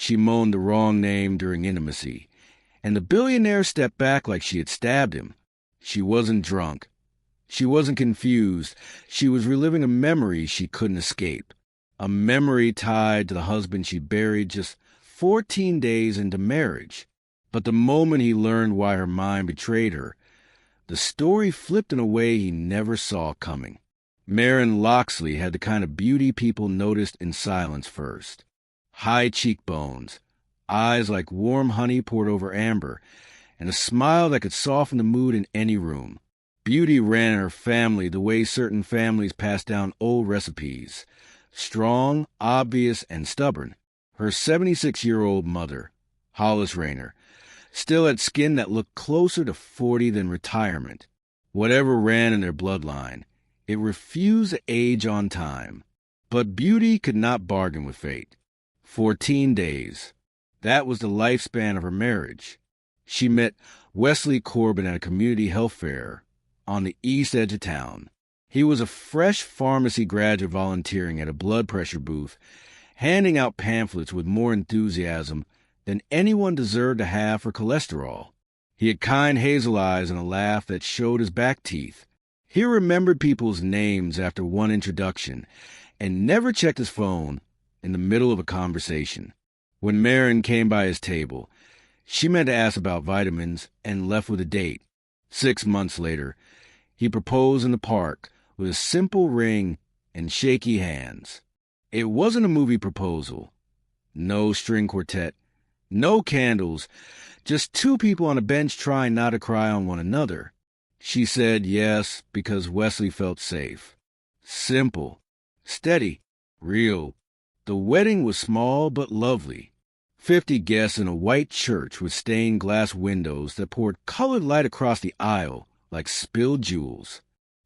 She moaned the wrong name during intimacy, and the billionaire stepped back like she had stabbed him. She wasn't drunk. She wasn't confused. She was reliving a memory she couldn't escape. A memory tied to the husband she buried just 14 days into marriage. But the moment he learned why her mind betrayed her, the story flipped in a way he never saw coming. Marin Loxley had the kind of beauty people noticed in silence first. High cheekbones, eyes like warm honey poured over amber, and a smile that could soften the mood in any room. Beauty ran in her family the way certain families pass down old recipes. Strong, obvious, and stubborn. Her 76-year-old mother, Hollis Rayner, still had skin that looked closer to 40 than retirement. Whatever ran in their bloodline, it refused to age on time. But beauty could not bargain with fate. 14 days. That was the lifespan of her marriage. She met Wesley Corbin at a community health fair on the east edge of town. He was a fresh pharmacy graduate volunteering at a blood pressure booth, handing out pamphlets with more enthusiasm than anyone deserved to have for cholesterol. He had kind hazel eyes and a laugh that showed his back teeth. He remembered people's names after one introduction and never checked his phone in the middle of a conversation. When Marin came by his table, she meant to ask about vitamins and left with a date. 6 months later, he proposed in the park with a simple ring and shaky hands. It wasn't a movie proposal. No string quartet, no candles, just two people on a bench trying not to cry on one another. She said yes because Wesley felt safe. Simple, steady, real. The wedding was small but lovely. 50 guests in a white church with stained glass windows that poured colored light across the aisle like spilled jewels.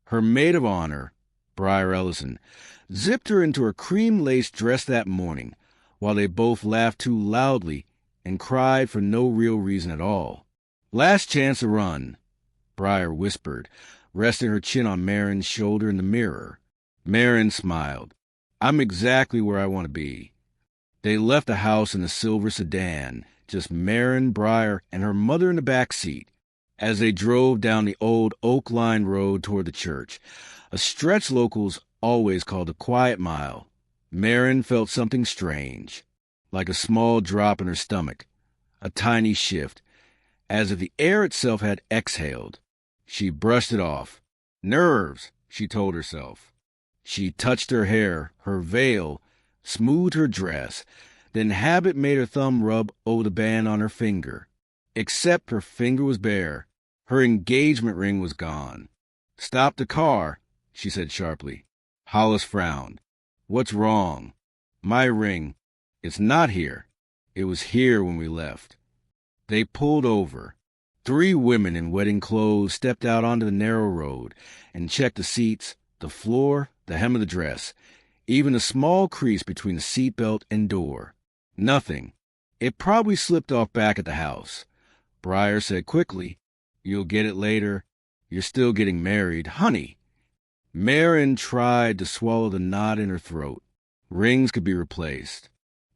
Her maid of honor, Briar Ellison, zipped her into her cream-lace dress that morning, while they both laughed too loudly and cried for no real reason at all. "Last chance to run," Briar whispered, resting her chin on Marin's shoulder in the mirror. Marin smiled. "I'm exactly where I want to be." They left the house in a silver sedan, just Marin, Briar, and her mother in the back seat. As they drove down the old oak-lined road toward the church, a stretch locals always called the Quiet Mile, Marin felt something strange, like a small drop in her stomach, a tiny shift, as if the air itself had exhaled. She brushed it off. Nerves, she told herself. She touched her hair, her veil, smoothed her dress, then habit made her thumb rub over the band on her finger. Except her finger was bare. Her engagement ring was gone. "Stop the car," she said sharply. Hollis frowned. "What's wrong?" "My ring. It's not here. It was here when we left." They pulled over. 3 women in wedding clothes stepped out onto the narrow road and checked the seats, the floor, the hem of the dress, even a small crease between the seatbelt and door. Nothing. It probably slipped off back at the house. Briar said quickly, "You'll get it later. You're still getting married. Honey." Marin tried to swallow the knot in her throat. Rings could be replaced.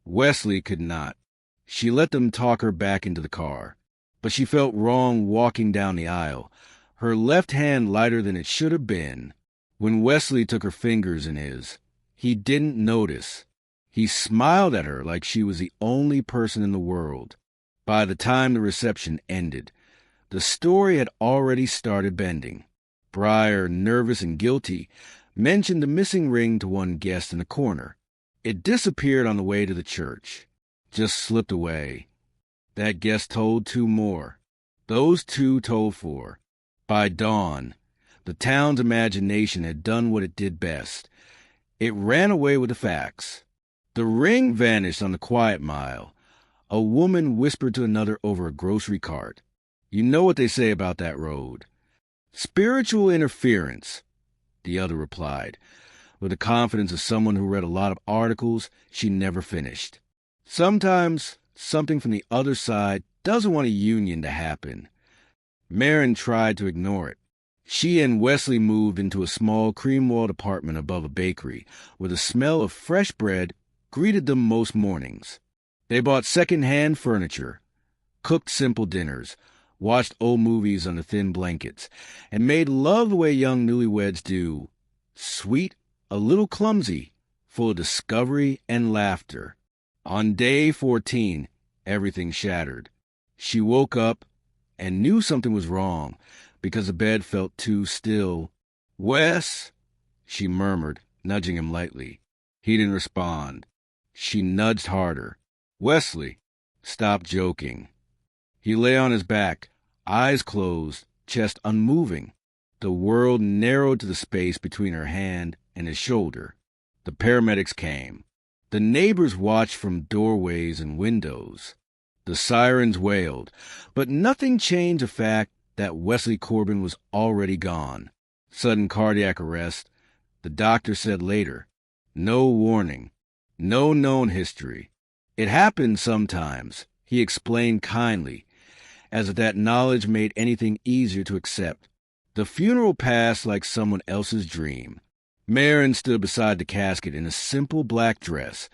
Wesley could not. She let them talk her back into the car. But she felt wrong walking down the aisle, her left hand lighter than it should have been. When Wesley took her fingers in his, he didn't notice. He smiled at her like she was the only person in the world. By the time the reception ended, the story had already started bending. Briar, nervous and guilty, mentioned the missing ring to one guest in the corner. It disappeared on the way to the church. Just slipped away. That guest told 2 more. Those 2 told 4. By dawn, the town's imagination had done what it did best. It ran away with the facts. The ring vanished on the Quiet Mile. A woman whispered to another over a grocery cart. "You know what they say about that road." "Spiritual interference," the other replied, with the confidence of someone who read a lot of articles she never finished. Sometimes something from the other side doesn't want a union to happen. Marin tried to ignore it. She and Wesley moved into a small cream-walled apartment above a bakery, where the smell of fresh bread greeted them most mornings. They bought second-hand furniture, cooked simple dinners, watched old movies under thin blankets, and made love the way young newlyweds do. Sweet, a little clumsy, full of discovery and laughter. On day 14, everything shattered. She woke up and knew something was wrong because the bed felt too still. "Wes," she murmured, nudging him lightly. He didn't respond. She nudged harder. "Wesley, stop joking." He lay on his back, eyes closed, chest unmoving. The world narrowed to the space between her hand and his shoulder. The paramedics came. The neighbors watched from doorways and windows. The sirens wailed, but nothing changed the fact that Wesley Corbin was already gone. Sudden cardiac arrest, the doctor said later. No warning, no known history. It happened sometimes, he explained kindly, as if that knowledge made anything easier to accept. The funeral passed like someone else's dream. Marin stood beside the casket in a simple black dress,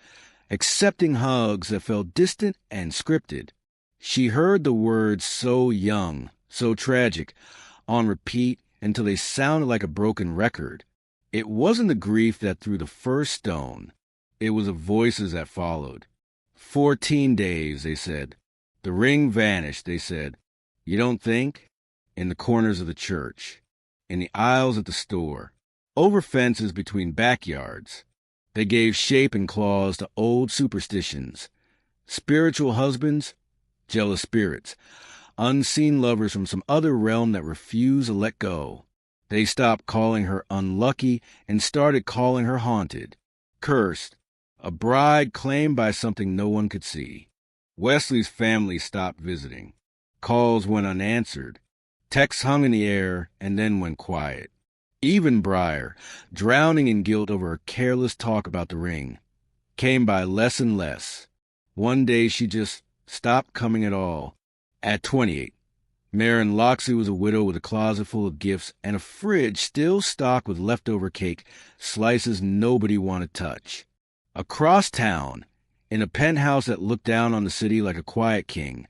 accepting hugs that felt distant and scripted. She heard the words "so young, so tragic" on repeat until they sounded like a broken record. It wasn't the grief that threw the first stone. It was the voices that followed. 14 days, they said. The ring vanished, they said. You don't think? In the corners of the church, in the aisles at the store, over fences between backyards. They gave shape and claws to old superstitions. Spiritual husbands, jealous spirits, unseen lovers from some other realm that refused to let go. They stopped calling her unlucky and started calling her haunted, cursed, a bride claimed by something no one could see. Wesley's family stopped visiting. Calls went unanswered. Texts hung in the air and then went quiet. Even Briar, drowning in guilt over her careless talk about the ring, came by less and less. One day she just stopped coming at all. At 28, Marin Loxley was a widow with a closet full of gifts and a fridge still stocked with leftover cake, slices nobody wanted to touch. Across town, in a penthouse that looked down on the city like a quiet king,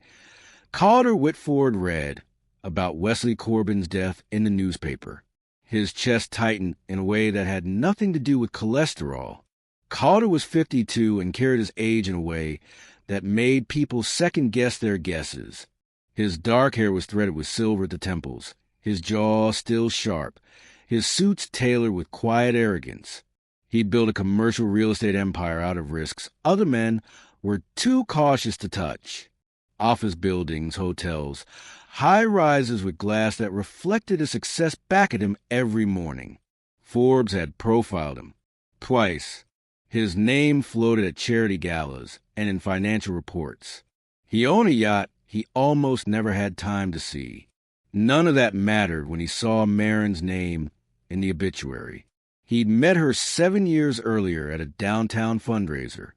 Calder Whitford read about Wesley Corbin's death in the newspaper. His chest tightened in a way that had nothing to do with cholesterol. Calder was 52 and carried his age in a way that made people second-guess their guesses. His dark hair was threaded with silver at the temples, his jaw still sharp, his suits tailored with quiet arrogance. He'd built a commercial real estate empire out of risks other men were too cautious to touch. Office buildings, hotels, high-rises with glass that reflected his success back at him every morning. Forbes had profiled him. Twice. His name floated at charity galas and in financial reports. He owned a yacht he almost never had time to see. None of that mattered when he saw Marin's name in the obituary. He'd met her 7 years earlier at a downtown fundraiser.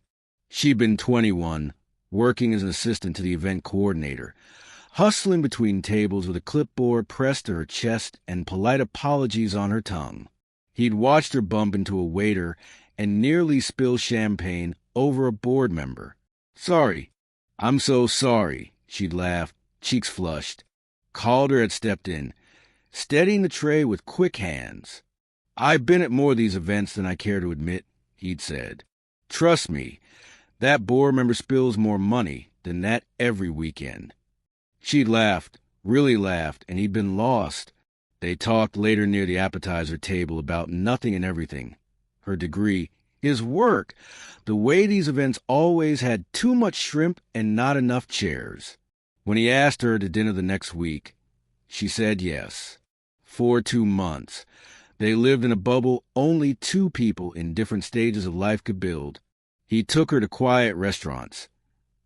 She'd been 21, working as an assistant to the event coordinator, hustling between tables with a clipboard pressed to her chest and polite apologies on her tongue. He'd watched her bump into a waiter and nearly spill champagne over a board member. "Sorry. I'm so sorry," she'd laughed, cheeks flushed. Calder had stepped in, steadying the tray with quick hands. "I've been at more of these events than I care to admit," he'd said. "Trust me, that board member spills more money than that every weekend." She'd laughed, really laughed, and he'd been lost. They talked later near the appetizer table about nothing and everything. Her degree, his work, the way these events always had too much shrimp and not enough chairs. When he asked her to dinner the next week, she said yes. For 2 months, they lived in a bubble only 2 people in different stages of life could build. He took her to quiet restaurants,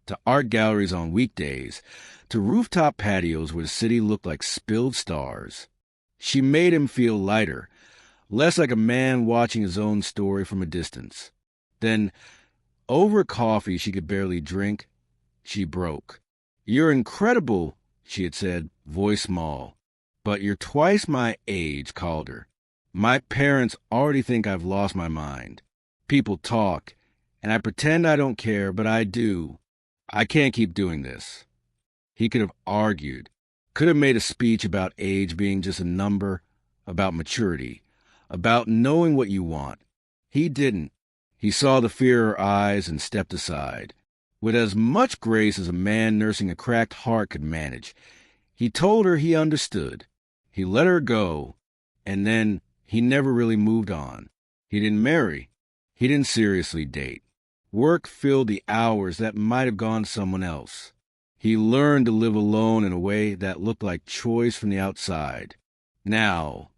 to art galleries on weekdays, to rooftop patios where the city looked like spilled stars. She made him feel lighter, less like a man watching his own story from a distance. Then, over coffee she could barely drink, she broke. "You're incredible," she had said, voice small. "But you're twice my age, Calder. My parents already think I've lost my mind. People talk, and I pretend I don't care, but I do. I can't keep doing this. He could have argued, could have made a speech about age being just a number, about maturity, about knowing what you want. He didn't. He saw the fear in her eyes and stepped aside. With as much grace as a man nursing a cracked heart could manage, he told her he understood. He let her go, and then he never really moved on. He didn't marry. He didn't seriously date. Work filled the hours that might have gone to someone else. He learned to live alone in a way that looked like choice from the outside. Now,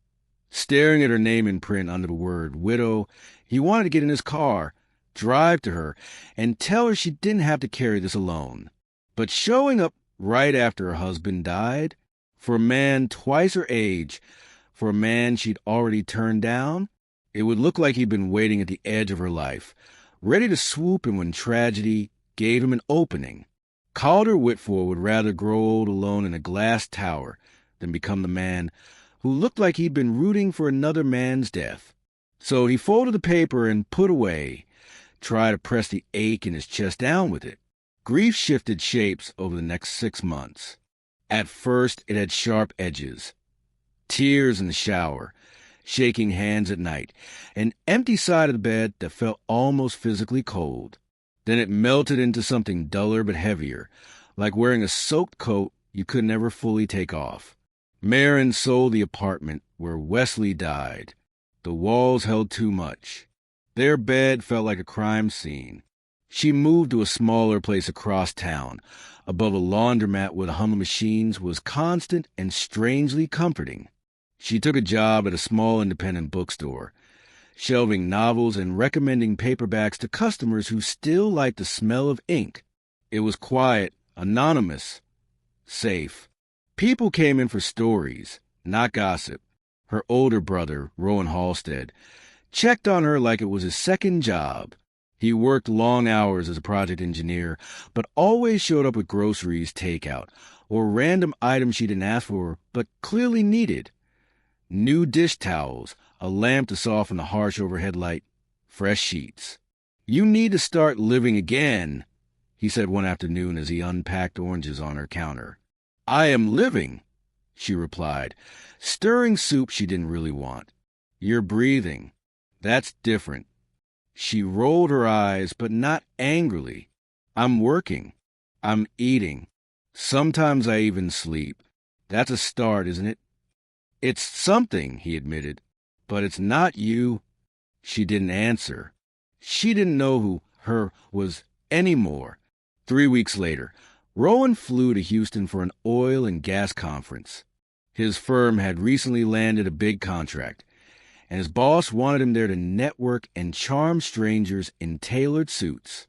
staring at her name in print under the word widow, he wanted to get in his car, drive to her, and tell her she didn't have to carry this alone. But showing up right after her husband died, for a man twice her age, for a man she'd already turned down, it would look like he'd been waiting at the edge of her life, ready to swoop in when tragedy gave him an opening. Calder Whitford would rather grow old alone in a glass tower than become the man who looked like he'd been rooting for another man's death. So he folded the paper and put away, tried to press the ache in his chest down with it. Grief shifted shapes over the next 6 months. At first, it had sharp edges. Tears in the shower, shaking hands at night, an empty side of the bed that felt almost physically cold. Then it melted into something duller but heavier, like wearing a soaked coat you could never fully take off. Marin sold the apartment where Wesley died. The walls held too much. Their bed felt like a crime scene. She moved to a smaller place across town, above a laundromat where the hum of machines was constant and strangely comforting. She took a job at a small independent bookstore, shelving novels and recommending paperbacks to customers who still liked the smell of ink. It was quiet, anonymous, safe. People came in for stories, not gossip. Her older brother, Rowan Halstead, checked on her like it was his second job. He worked long hours as a project engineer, but always showed up with groceries takeout or random items she didn't ask for but clearly needed. New dish towels, a lamp to soften the harsh overhead light, fresh sheets. "You need to start living again," he said one afternoon as he unpacked oranges on her counter. "I am living," she replied, stirring soup she didn't really want. "You're breathing. That's different." She rolled her eyes, but not angrily. "I'm working. I'm eating. Sometimes I even sleep. That's a start, isn't it?" "It's something," he admitted, "but it's not you." She didn't answer. She didn't know who her was anymore. 3 weeks later, Rowan flew to Houston for an oil and gas conference. His firm had recently landed a big contract, and his boss wanted him there to network and charm strangers in tailored suits.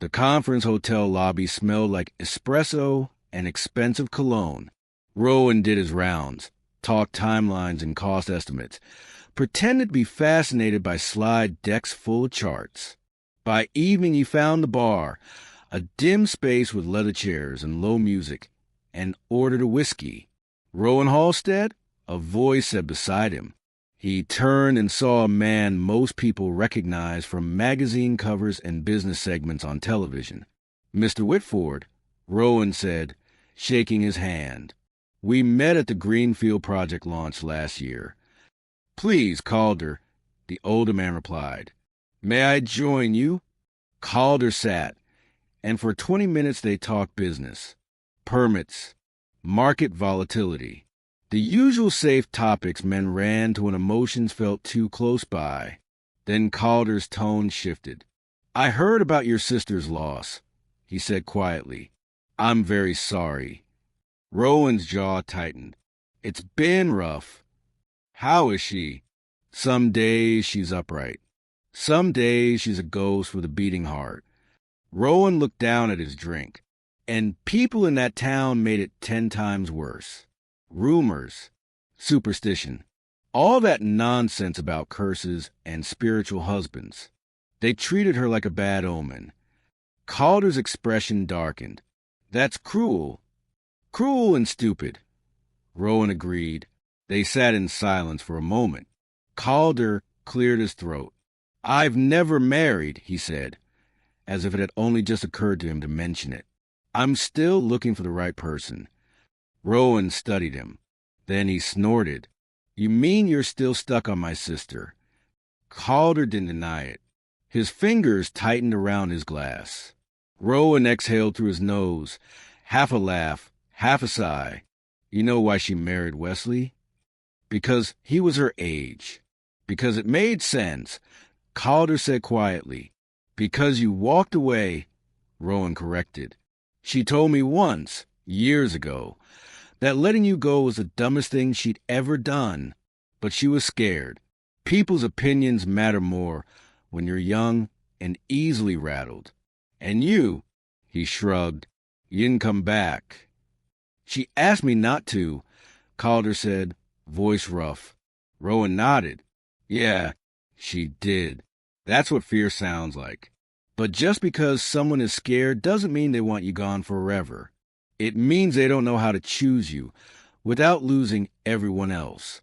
The conference hotel lobby smelled like espresso and expensive cologne. Rowan did his rounds, talked timelines and cost estimates, pretended to be fascinated by slide decks full of charts. By evening he found the bar, a dim space with leather chairs and low music, and ordered a whiskey. "Rowan Halstead?" a voice said beside him. He turned and saw a man most people recognized from magazine covers and business segments on television. "Mr. Whitford," Rowan said, shaking his hand. "We met at the Greenfield project launch last year." "Please, Calder," the older man replied. "May I join you?" Calder sat, and for 20 minutes they talked business, permits, market volatility, the usual safe topics men ran to when emotions felt too close by. Then Calder's tone shifted. "I heard about your sister's loss," he said quietly. "I'm very sorry." Rowan's jaw tightened. "It's been rough." "How is she?" "Some days she's upright. Some days she's a ghost with a beating heart." Rowan looked down at his drink. "And people in that town made it 10 times worse. Rumors, superstition, all that nonsense about curses and spiritual husbands. They treated her like a bad omen." Calder's expression darkened. "That's cruel. Cruel and stupid." Rowan agreed. They sat in silence for a moment. Calder cleared his throat. "I've never married," he said, as if it had only just occurred to him to mention it. I'm still looking for the right person. Rowan studied him. Then he snorted. You mean you're still stuck on my sister? Calder didn't deny it. His fingers tightened around his glass. Rowan exhaled through his nose, half a laugh, half a sigh. You know why she married Wesley? Because he was her age. Because it made sense. Calder said quietly. Because you walked away, Rowan corrected. She told me once, years ago, that letting you go was the dumbest thing she'd ever done. But she was scared. People's opinions matter more when you're young and easily rattled. And you, he shrugged, you didn't come back. She asked me not to, Calder said, voice rough. Rowan nodded. Yeah, she did. That's what fear sounds like. But just because someone is scared doesn't mean they want you gone forever. It means they don't know how to choose you without losing everyone else.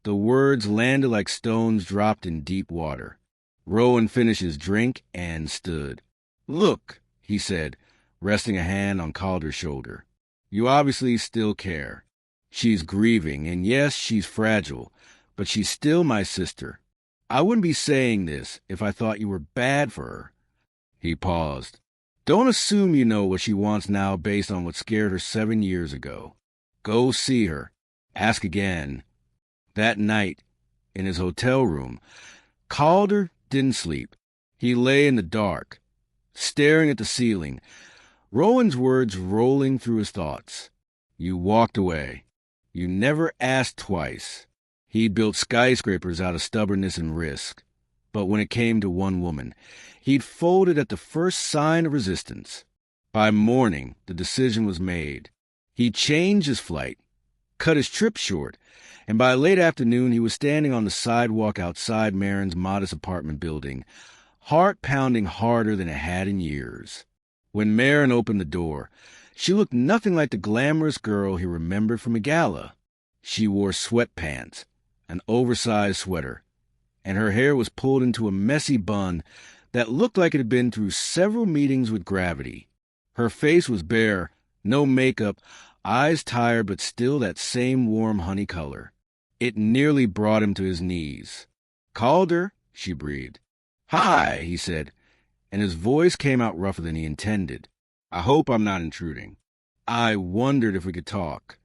The words landed like stones dropped in deep water. Rowan finished his drink and stood. Look, he said, resting a hand on Calder's shoulder. You obviously still care. She's grieving, and yes, she's fragile, but she's still my sister. I wouldn't be saying this if I thought you were bad for her. He paused. Don't assume you know what she wants now based on what scared her 7 years ago. Go see her. Ask again. That night, in his hotel room, Calder didn't sleep. He lay in the dark, staring at the ceiling, Rowan's words rolling through his thoughts. You walked away. You never asked twice. He built skyscrapers out of stubbornness and risk. But when it came to one woman, he'd folded at the first sign of resistance. By morning, the decision was made. He changed his flight, cut his trip short, and by late afternoon he was standing on the sidewalk outside Marin's modest apartment building, heart pounding harder than it had in years. When Marin opened the door, she looked nothing like the glamorous girl he remembered from a gala. She wore sweatpants, an oversized sweater, and her hair was pulled into a messy bun that looked like it had been through several meetings with gravity. Her face was bare, no makeup, eyes tired but still that same warm honey color. It nearly brought him to his knees. Calder, she breathed. Hi, he said, and his voice came out rougher than he intended. I hope I'm not intruding. I wondered if we could talk.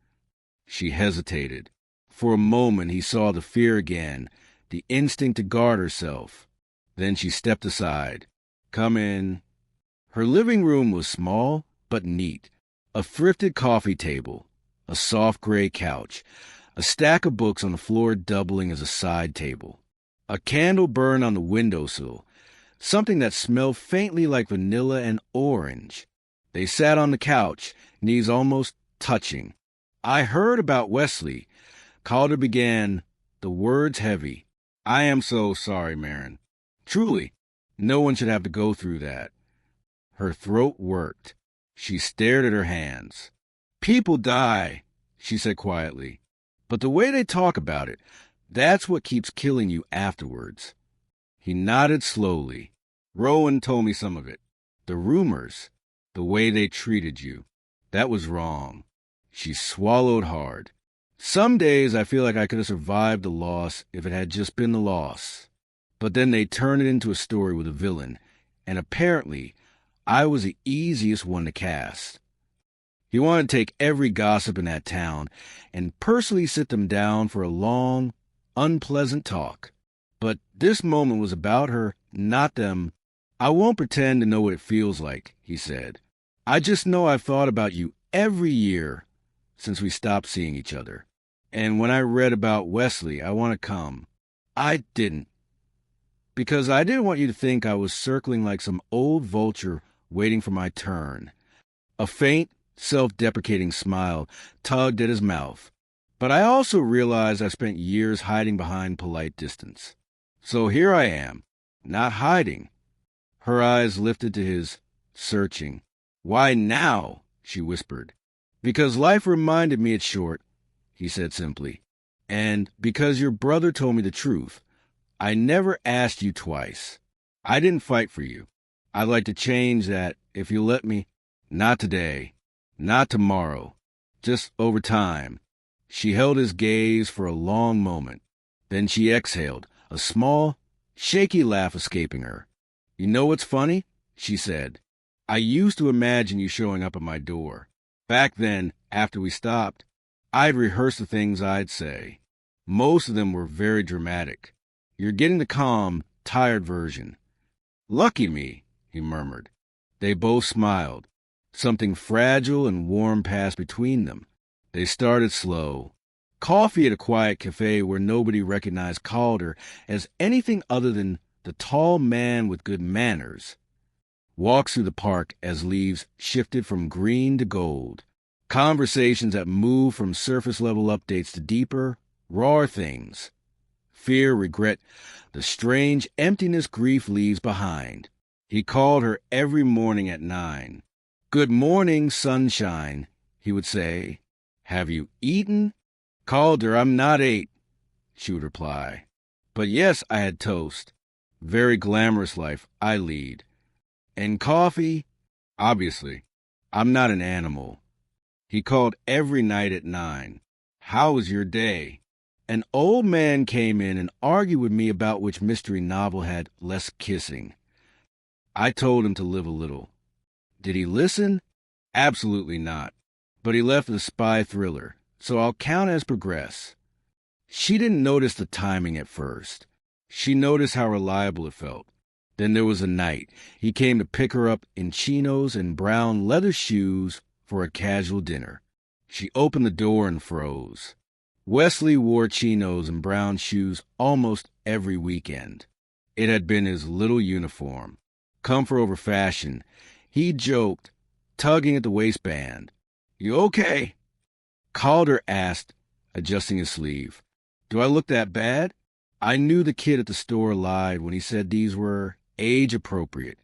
She hesitated. For a moment he saw the fear again, the instinct to guard herself. Then she stepped aside. Come in. Her living room was small but neat. A thrifted coffee table, a soft gray couch, a stack of books on the floor doubling as a side table. A candle burned on the windowsill, something that smelled faintly like vanilla and orange. They sat on the couch, knees almost touching. I heard about Wesley. Calder began, the words heavy. I am so sorry, Marin. Truly, no one should have to go through that. Her throat worked. She stared at her hands. People die, she said quietly. But the way they talk about it, that's what keeps killing you afterwards. He nodded slowly. Rowan told me some of it. The rumors, the way they treated you. That was wrong. She swallowed hard. Some days I feel like I could have survived the loss if it had just been the loss. But then they turn it into a story with a villain, and apparently I was the easiest one to cast. He wanted to take every gossip in that town and personally sit them down for a long, unpleasant talk. But this moment was about her, not them. I won't pretend to know what it feels like, he said. I just know I've thought about you every year since we stopped seeing each other. And when I read about Wesley, I want to come. I didn't. Because I didn't want you to think I was circling like some old vulture waiting for my turn. A faint, self-deprecating smile tugged at his mouth. But I also realized I spent years hiding behind polite distance. So here I am, not hiding. Her eyes lifted to his, searching. Why now? She whispered. Because life reminded me it's short, he said simply. And because your brother told me the truth. I never asked you twice. I didn't fight for you. I'd like to change that if you let me. Not today. Not tomorrow. Just over time. She held his gaze for a long moment. Then she exhaled, a small, shaky laugh escaping her. You know what's funny? She said. I used to imagine you showing up at my door. Back then, after we stopped, I'd rehearse the things I'd say. Most of them were very dramatic. You're getting the calm, tired version. Lucky me, he murmured. They both smiled. Something fragile and warm passed between them. They started slow. Coffee at a quiet cafe where nobody recognized Calder as anything other than the tall man with good manners. Walks through the park as leaves shifted from green to gold. Conversations that moved from surface-level updates to deeper, raw things. Fear, regret, the strange emptiness grief leaves behind. He called her every morning at 9. Good morning, sunshine, he would say. Have you eaten? Calder, I'm not 8, she would reply. But yes, I had toast. Very glamorous life I lead. And coffee? Obviously. I'm not an animal. He called every night at 9. How was your day? An old man came in and argued with me about which mystery novel had less kissing. I told him to live a little. Did he listen? Absolutely not. But he left the spy thriller, so I'll count as progress. She didn't notice the timing at first. She noticed how reliable it felt. Then there was a night. He came to pick her up in chinos and brown leather shoes for a casual dinner. She opened the door and froze. Wesley wore chinos and brown shoes almost every weekend. It had been his little uniform. Comfort over fashion. He joked, tugging at the waistband. You okay? Calder asked, adjusting his sleeve. Do I look that bad? I knew the kid at the store lied when he said these were age-appropriate.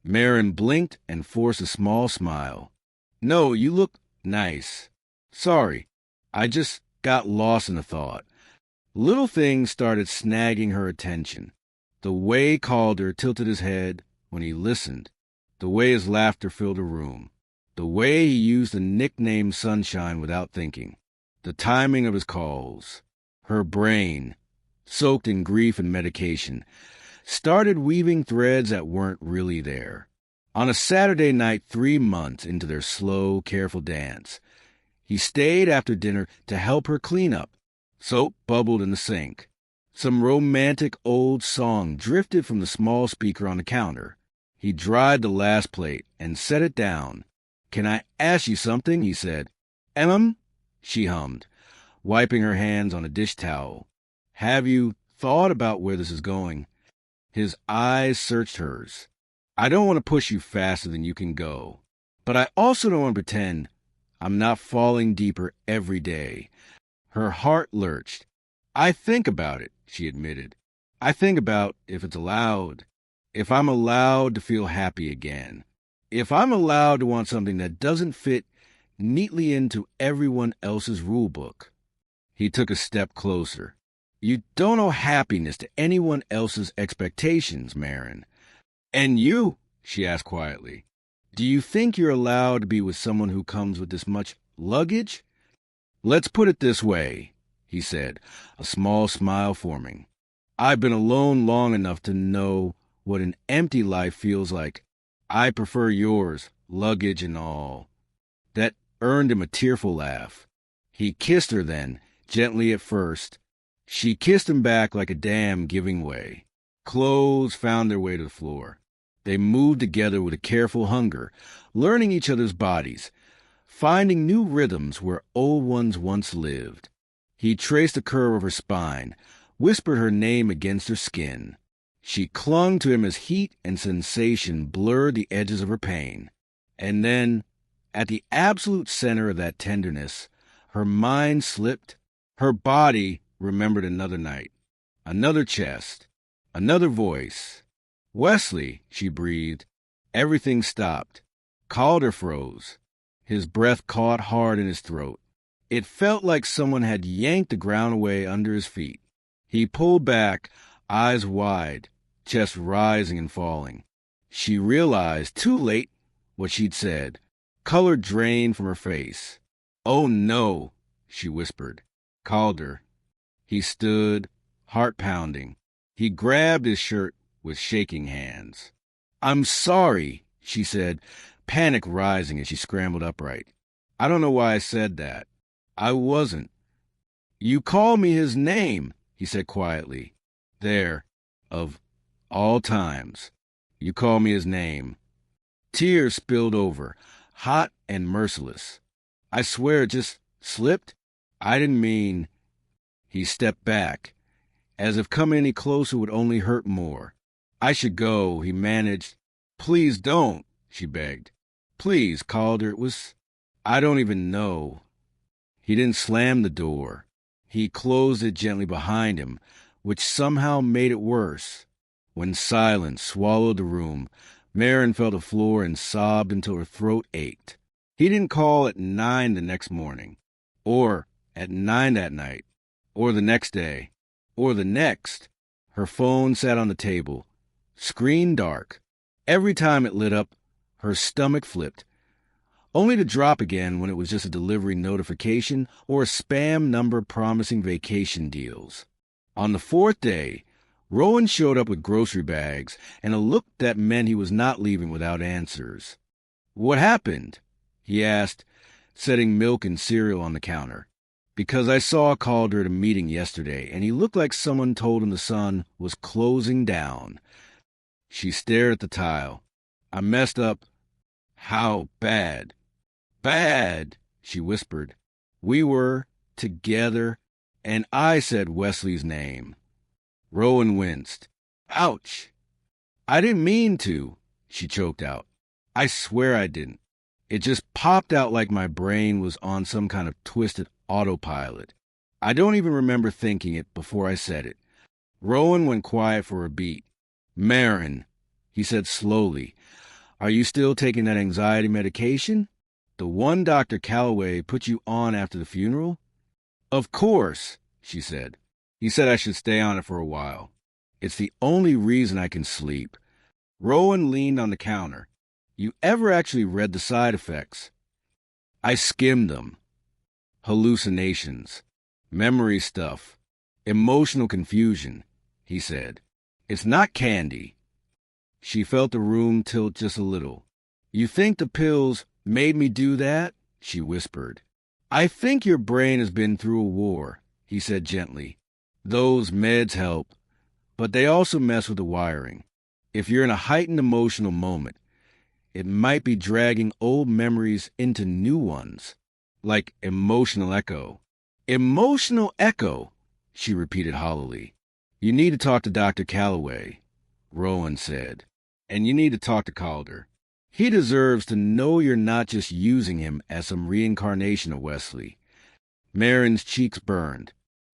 Marin blinked and forced a small smile. No, you look nice. Sorry, I just got lost in a thought. Little things started snagging her attention. The way Calder tilted his head when he listened. The way his laughter filled a room. The way he used the nickname Sunshine without thinking. The timing of his calls. Her brain, soaked in grief and medication, started weaving threads that weren't really there. On a Saturday night 3 months into their slow, careful dance, he stayed after dinner to help her clean up. Soap bubbled in the sink. Some romantic old song drifted from the small speaker on the counter. He dried the last plate and set it down. Can I ask you something? He said. She hummed, wiping her hands on a dish towel. Have you thought about where this is going? His eyes searched hers. I don't want to push you faster than you can go, but I also don't want to pretend I'm not falling deeper every day. Her heart lurched. I think about it, she admitted. I think about if it's allowed, if I'm allowed to feel happy again, if I'm allowed to want something that doesn't fit neatly into everyone else's rule book. He took a step closer. You don't owe happiness to anyone else's expectations, Marin. And you, she asked quietly, do you think you're allowed to be with someone who comes with this much luggage? Let's put it this way, he said, a small smile forming. I've been alone long enough to know what an empty life feels like. I prefer yours, luggage and all. That earned him a tearful laugh. He kissed her then, gently at first. She kissed him back like a dam giving way. Clothes found their way to the floor. They moved together with a careful hunger, learning each other's bodies, finding new rhythms where old ones once lived. He traced the curve of her spine, whispered her name against her skin. She clung to him as heat and sensation blurred the edges of her pain. And then, at the absolute center of that tenderness, her mind slipped. Her body remembered another night, another chest, another voice. Wesley, she breathed. Everything stopped. Calder froze. His breath caught hard in his throat. It felt like someone had yanked the ground away under his feet. He pulled back, eyes wide, chest rising and falling. She realized, too late, what she'd said. Color drained from her face. "Oh, no," she whispered. Calder. He stood, heart pounding. He grabbed his shirt with shaking hands. "I'm sorry," she said, panic rising as she scrambled upright. "I don't know why I said that. I wasn't." "You called me his name," he said quietly. "There, of all times, you called me his name." Tears spilled over, hot and merciless. "I swear it just slipped. I didn't mean—" He stepped back, as if coming any closer would only hurt more. "I should go," he managed. "Please don't," she begged. "Please, Calder, it was— I don't even know." He didn't slam the door. He closed it gently behind him, which somehow made it worse. When silence swallowed the room, Marin fell to the floor and sobbed until her throat ached. He didn't call at 9 the next morning, or at 9 that night, or the next day, or the next. Her phone sat on the table, screen dark. Every time it lit up, her stomach flipped, only to drop again when it was just a delivery notification or a spam number promising vacation deals. On the fourth day, Rowan showed up with grocery bags and a look that meant he was not leaving without answers. "What happened?" he asked, setting milk and cereal on the counter. "Because I saw Calder at a meeting yesterday, and he looked like someone told him the sun was closing down." She stared at the tile. "I messed up." "How bad?" "Bad," she whispered. "We were together, and I said Wesley's name." Rowan winced. "Ouch." "I didn't mean to," she choked out. "I swear I didn't. It just popped out like my brain was on some kind of twisted autopilot. I don't even remember thinking it before I said it." Rowan went quiet for a beat. "Marin," he said slowly, "are you still taking that anxiety medication? The one Dr. Calloway put you on after the funeral?" "Of course," she said. "He said I should stay on it for a while. It's the only reason I can sleep." Rowan leaned on the counter. "You ever actually read the side effects?" "I skimmed them. Hallucinations, memory stuff, emotional confusion," he said. "It's not candy." She felt the room tilt just a little. "You think the pills made me do that?" she whispered. "I think your brain has been through a war," he said gently. "Those meds help, but they also mess with the wiring. If you're in a heightened emotional moment, it might be dragging old memories into new ones, like emotional echo." "Emotional echo," she repeated hollowly. "You need to talk to Dr. Calloway," Rowan said. "And you need to talk to Calder. He deserves to know you're not just using him as some reincarnation of Wesley." Marin's cheeks burned.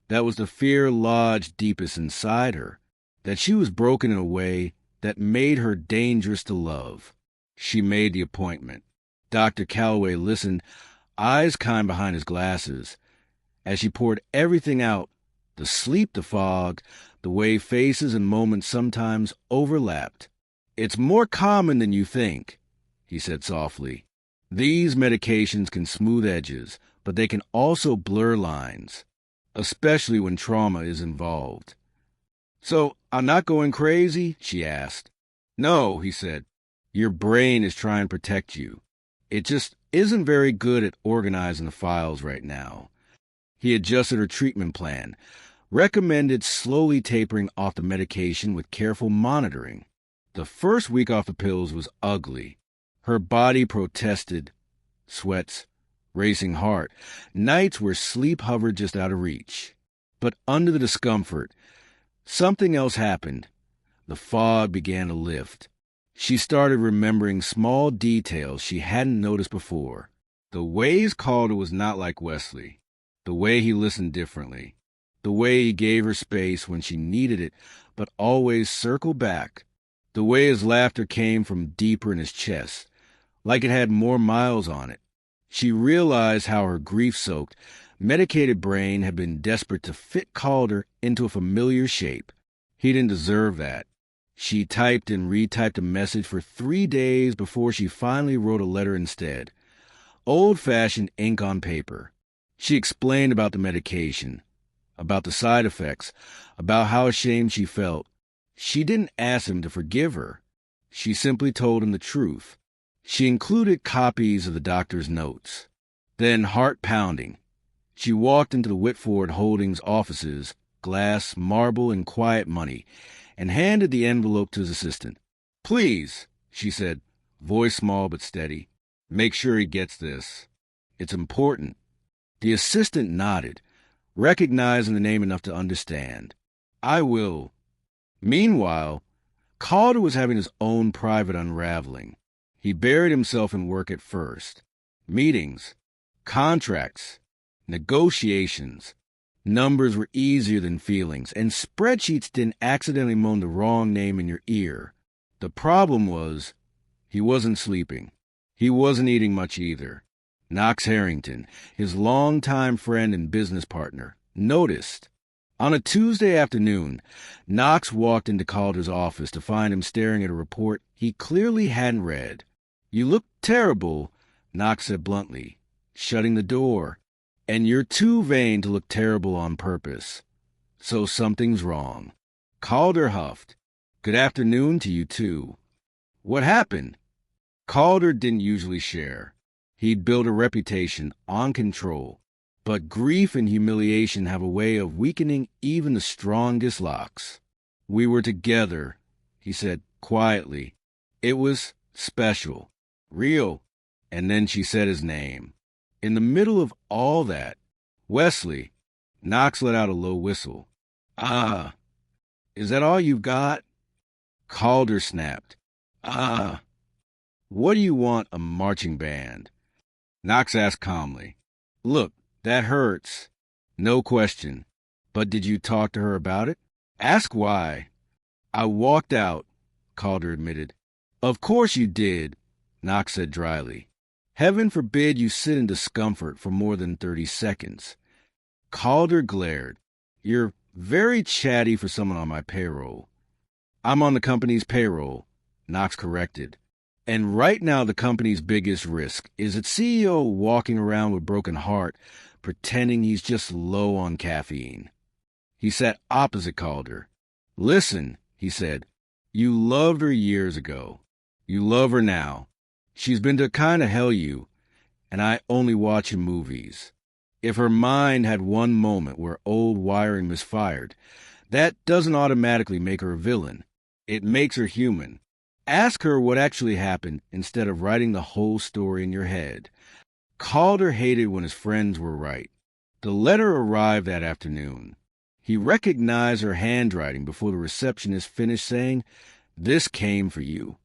That was the fear lodged deepest inside her, that she was broken in a way that made her dangerous to love. She made the appointment. Dr. Calloway listened, eyes kind behind his glasses, as she poured everything out, the sleep, the fog, the way faces and moments sometimes overlapped. "It's more common than you think," he said softly. "These medications can smooth edges, but they can also blur lines, especially when trauma is involved." "So I'm not going crazy?" she asked. "No," he said. "Your brain is trying to protect you. It just isn't very good at organizing the files right now." He adjusted her treatment plan, recommended slowly tapering off the medication with careful monitoring. The first week off the pills was ugly. Her body protested, sweats, racing heart, nights where sleep hovered just out of reach. But under the discomfort, something else happened. The fog began to lift. She started remembering small details she hadn't noticed before. The ways Calder was not like Wesley. The way he listened differently. The way he gave her space when she needed it, but always circled back. The way his laughter came from deeper in his chest, like it had more miles on it. She realized how her grief-soaked, medicated brain had been desperate to fit Calder into a familiar shape. He didn't deserve that. She typed and retyped a message for 3 days before she finally wrote a letter instead. Old-fashioned ink on paper. She explained about the medication, about the side effects, about how ashamed she felt. She didn't ask him to forgive her. She simply told him the truth. She included copies of the doctor's notes. Then, heart pounding, she walked into the Whitford Holdings offices, glass, marble, and quiet money, and handed the envelope to his assistant. "Please," she said, voice small but steady, "make sure he gets this. It's important." The assistant nodded, recognizing the name enough to understand. "I will." Meanwhile, Calder was having his own private unraveling. He buried himself in work at first. Meetings, contracts, negotiations. Numbers were easier than feelings, and spreadsheets didn't accidentally moan the wrong name in your ear. The problem was, he wasn't sleeping. He wasn't eating much either. Knox Harrington, his longtime friend and business partner, noticed. On a Tuesday afternoon, Knox walked into Calder's office to find him staring at a report he clearly hadn't read. "You look terrible," Knox said bluntly, shutting the door. "And you're too vain to look terrible on purpose. So something's wrong." Calder huffed. "Good afternoon to you, too." "What happened?" Calder didn't usually share. He'd built a reputation on control. But grief and humiliation have a way of weakening even the strongest locks. "We were together," he said quietly. "It was special. Real." And then she said his name. In the middle of all that, "Wesley." Knox let out a low whistle. "Ah, is that all you've got?" Calder snapped. "Ah, what do you want a marching band?" Knox asked calmly. "Look, that hurts. No question. But did you talk to her about it? Ask why." "I walked out," Calder admitted. "Of course you did," Knox said dryly. "Heaven forbid you sit in discomfort for more than 30 seconds. Calder glared. "You're very chatty for someone on my payroll." "I'm on the company's payroll," Knox corrected. "And right now the company's biggest risk is its CEO walking around with a broken heart, pretending he's just low on caffeine." He sat opposite Calder. "Listen," he said, "you loved her years ago. You love her now. She's been to kind of hell you, and I only watch in movies. If her mind had one moment where old wiring misfired, that doesn't automatically make her a villain. It makes her human. Ask her what actually happened instead of writing the whole story in your head." Calder hated when his friends were right. The letter arrived that afternoon. He recognized her handwriting before the receptionist finished saying, "This came for you."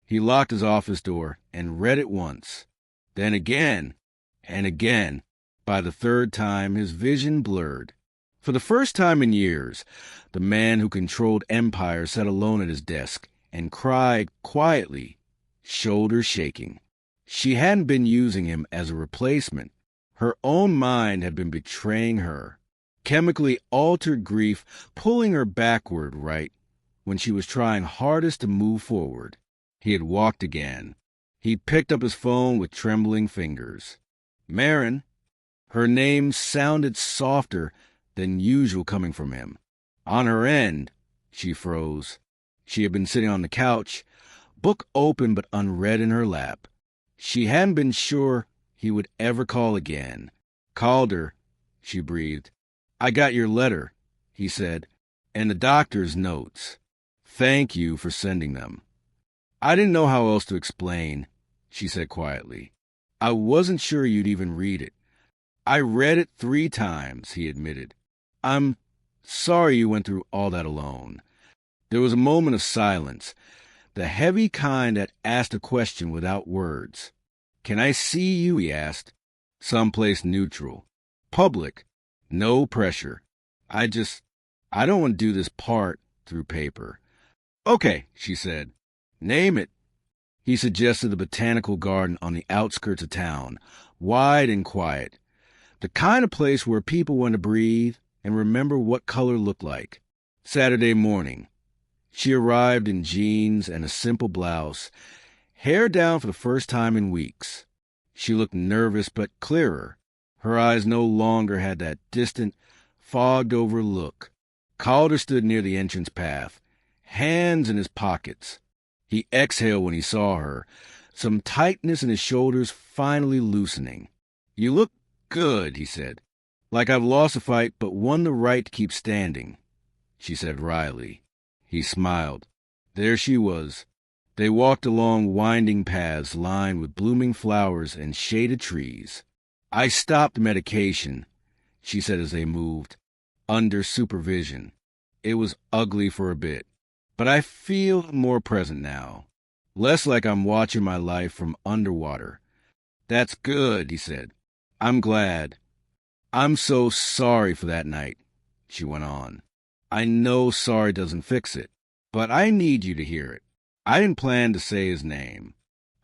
He locked his office door and read it once, then again, and again. By the third time, his vision blurred. For the first time in years, the man who controlled empires sat alone at his desk and cried quietly, shoulders shaking. She hadn't been using him as a replacement. Her own mind had been betraying her. Chemically altered grief pulling her backward right when she was trying hardest to move forward. He had walked again. He picked up his phone with trembling fingers. "Marin." Her name sounded softer than usual coming from him. On her end, she froze. She had been sitting on the couch, book open but unread in her lap. She hadn't been sure he would ever call again. "Calder," she breathed. "I got your letter," he said, "and the doctor's notes. Thank you for sending them." "I didn't know how else to explain," she said quietly. "I wasn't sure you'd even read it." "I read it 3 times, he admitted. "I'm sorry you went through all that alone." There was a moment of silence, the heavy kind that asked a question without words. "Can I see you?" he asked. "Someplace neutral. Public. No pressure. I don't want to do this part through paper." "Okay," she said. "Name it." He suggested the botanical garden on the outskirts of town, wide and quiet. The kind of place where people want to breathe and remember what color looked like. Saturday morning. She arrived in jeans and a simple blouse, hair down for the first time in weeks. She looked nervous but clearer. Her eyes no longer had that distant, fogged-over look. Calder stood near the entrance path, hands in his pockets. He exhaled when he saw her, some tightness in his shoulders finally loosening. "You look good," he said. "Like I've lost a fight but won the right to keep standing," she said wryly. He smiled. There she was. They walked along winding paths lined with blooming flowers and shaded trees. "I stopped medication," she said as they moved, under supervision. "It was ugly for a bit, but I feel more present now, less like I'm watching my life from underwater." "That's good," he said. "I'm glad. I'm so sorry for that night," she went on. "I know sorry doesn't fix it, but I need you to hear it. I didn't plan to say his name.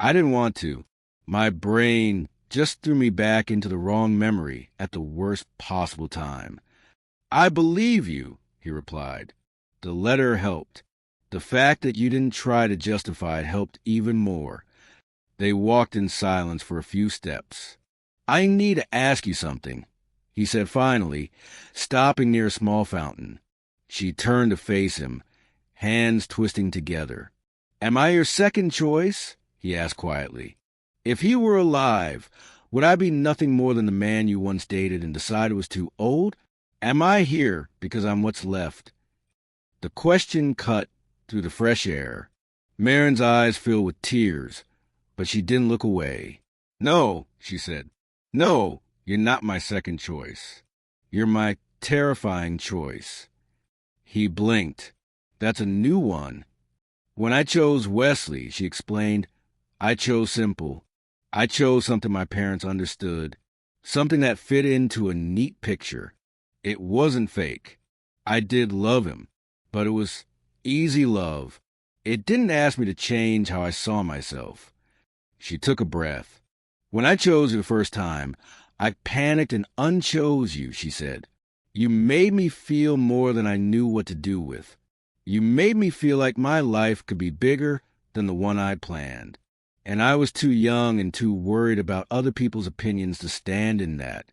I didn't want to. My brain just threw me back into the wrong memory at the worst possible time." "I believe you," he replied. The letter helped. The fact that you didn't try to justify it helped even more. They walked in silence for a few steps. "I need to ask you something," he said finally, stopping near a small fountain. She turned to face him, hands twisting together. "Am I your second choice?" he asked quietly. "If he were alive, would I be nothing more than the man you once dated and decided was too old? Am I here because I'm what's left?" The question cut through the fresh air. Marin's eyes filled with tears, but she didn't look away. "No," she said. "No, you're not my second choice. You're my terrifying choice." He blinked. "That's a new one." "When I chose Wesley," she explained, "I chose simple. I chose something my parents understood, something that fit into a neat picture. It wasn't fake. I did love him, but it was easy love. It didn't ask me to change how I saw myself." She took a breath. "When I chose you the first time, I panicked and unchose you," she said. "You made me feel more than I knew what to do with. You made me feel like my life could be bigger than the one I'd planned. And I was too young and too worried about other people's opinions to stand in that."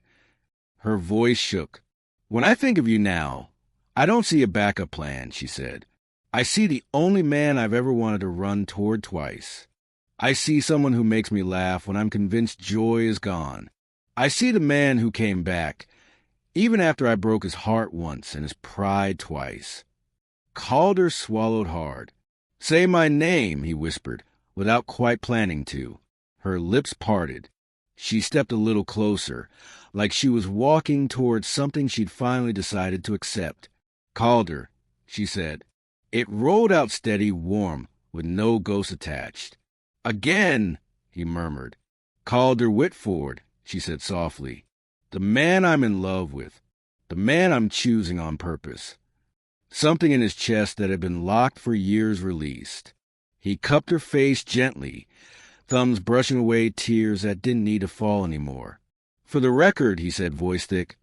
Her voice shook. "When I think of you now, I don't see a backup plan," she said. "I see the only man I've ever wanted to run toward twice. I see someone who makes me laugh when I'm convinced joy is gone. I see the man who came back, even after I broke his heart once and his pride twice." Calder swallowed hard. "Say my name," he whispered, without quite planning to. Her lips parted. She stepped a little closer, like she was walking towards something she'd finally decided to accept. "Calder," she said. It rolled out steady, warm, with no ghost attached. "Again," he murmured. "Calder Whitford," she said softly. "The man I'm in love with. The man I'm choosing on purpose." Something in his chest that had been locked for years released. He cupped her face gently, thumbs brushing away tears that didn't need to fall anymore. "For the record," he said, voice thick,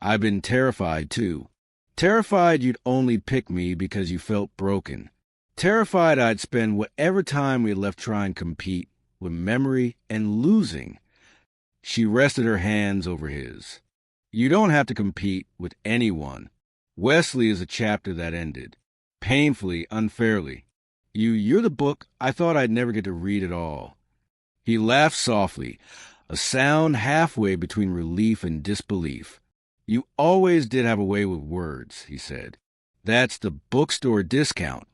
"I've been terrified, too. Terrified you'd only pick me because you felt broken. Terrified I'd spend whatever time we had left trying to compete with memory and losing." She rested her hands over his. "You don't have to compete with anyone. Wesley is a chapter that ended. Painfully, unfairly. You're the book I thought I'd never get to read at all." He laughed softly, a sound halfway between relief and disbelief. "You always did have a way with words," he said. "That's the bookstore discount,"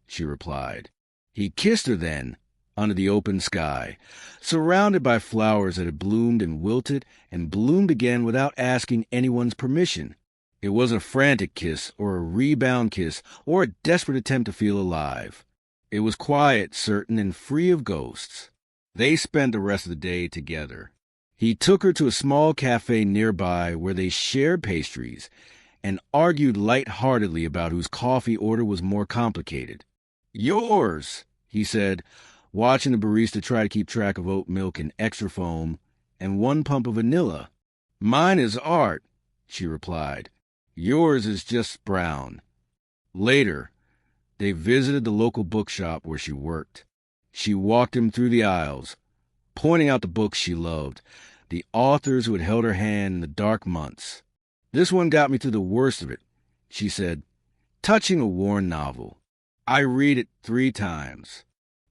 she replied. He kissed her then, under the open sky, surrounded by flowers that had bloomed and wilted and bloomed again without asking anyone's permission. It wasn't a frantic kiss or a rebound kiss or a desperate attempt to feel alive. It was quiet, certain, and free of ghosts. They spent the rest of the day together. He took her to a small cafe nearby where they shared pastries and argued light-heartedly about whose coffee order was more complicated. "Yours," he said, watching the barista try to keep track of oat milk and extra foam and 1 pump of vanilla. "Mine is art," she replied. "Yours is just brown." Later, They visited the local bookshop where she worked. She walked him through the aisles, pointing out the books she loved, the authors who had held her hand in the dark months. "This one got me through the worst of it," she said, touching a worn novel. "I read it 3 times.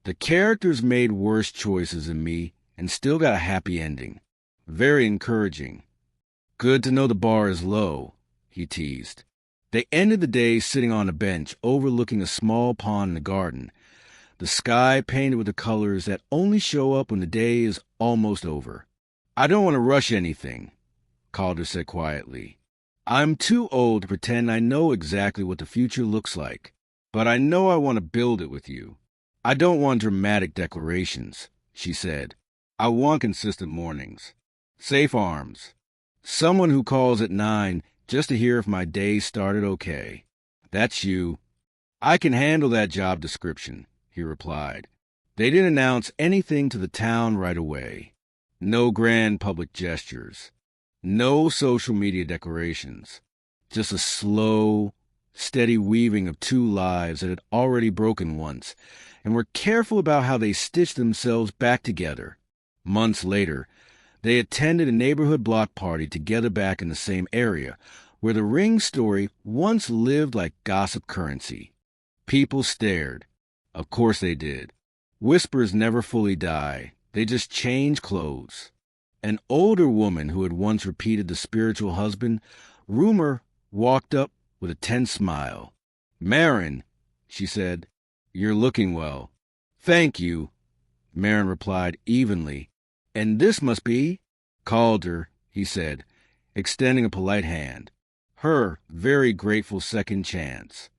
The characters made worse choices than me and still got a happy ending. Very encouraging." "Good to know the bar is low," he teased. They ended the day sitting on a bench overlooking a small pond in the garden, the sky painted with the colors that only show up when the day is almost over. "I don't want to rush anything," Calder said quietly. "I'm too old to pretend I know exactly what the future looks like, but I know I want to build it with you. I don't want dramatic declarations," she said. "I want consistent mornings. Safe arms. Someone who calls at 9 just to hear if my day started okay. That's you." "I can handle that job description," he replied. They didn't announce anything to the town right away. No grand public gestures. No social media declarations. Just a slow, steady weaving of 2 lives that had already broken once and were careful about how they stitched themselves back together. Months later, they attended a neighborhood block party together back in the same area, where the Ring story once lived like gossip currency. People stared. Of course they did. Whispers never fully die. They just change clothes. An older woman who had once repeated the spiritual husband, Rumor, walked up with a tense smile. "Marin," she said, "you're looking well." "Thank you," Marin replied evenly. "And this must be Calder," he said, extending a polite hand. "Her very grateful second chance."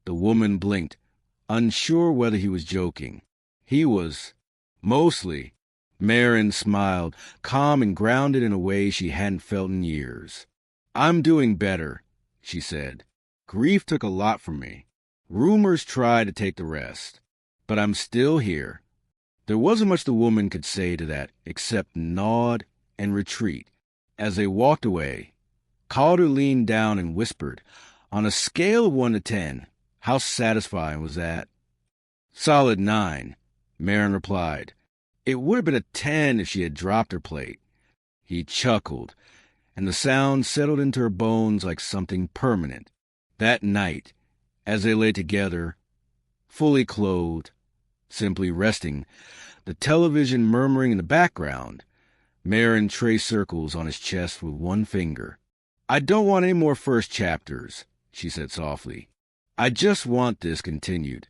The woman blinked, unsure whether he was joking. He was. Mostly. Marin smiled, calm and grounded in a way she hadn't felt in years. "I'm doing better," she said. "Grief took a lot from me. Rumors tried to take the rest. But I'm still here." There wasn't much the woman could say to that except nod and retreat. As they walked away, Calder leaned down and whispered, "On a scale of 1 to 10, how satisfying was that?" "Solid 9, Marin replied. It would have been a 10 if she had dropped her plate. He chuckled, and the sound settled into her bones like something permanent. That night, as they lay together, fully clothed, simply resting, the television murmuring in the background, Marin traced circles on his chest with one finger. "I don't want any more first chapters," she said softly. "I just want this continued."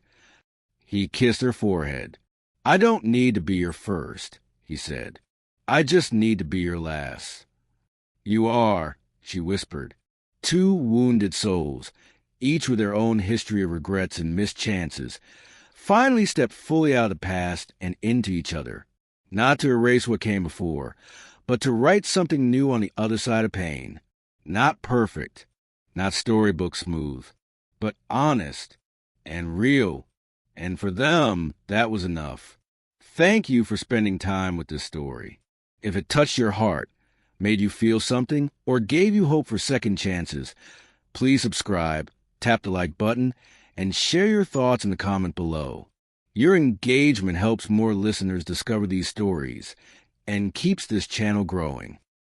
He kissed her forehead. "I don't need to be your first," he said. "I just need to be your last." "You are," she whispered. 2 wounded souls, each with their own history of regrets and missed chances, finally stepped fully out of the past and into each other, not to erase what came before, but to write something new on the other side of pain. Not perfect, not storybook smooth, but honest and real. And for them, that was enough. Thank you for spending time with this story. If it touched your heart, made you feel something, or gave you hope for second chances, please subscribe, tap the like button, and share your thoughts in the comment below. Your engagement helps more listeners discover these stories and keeps this channel growing.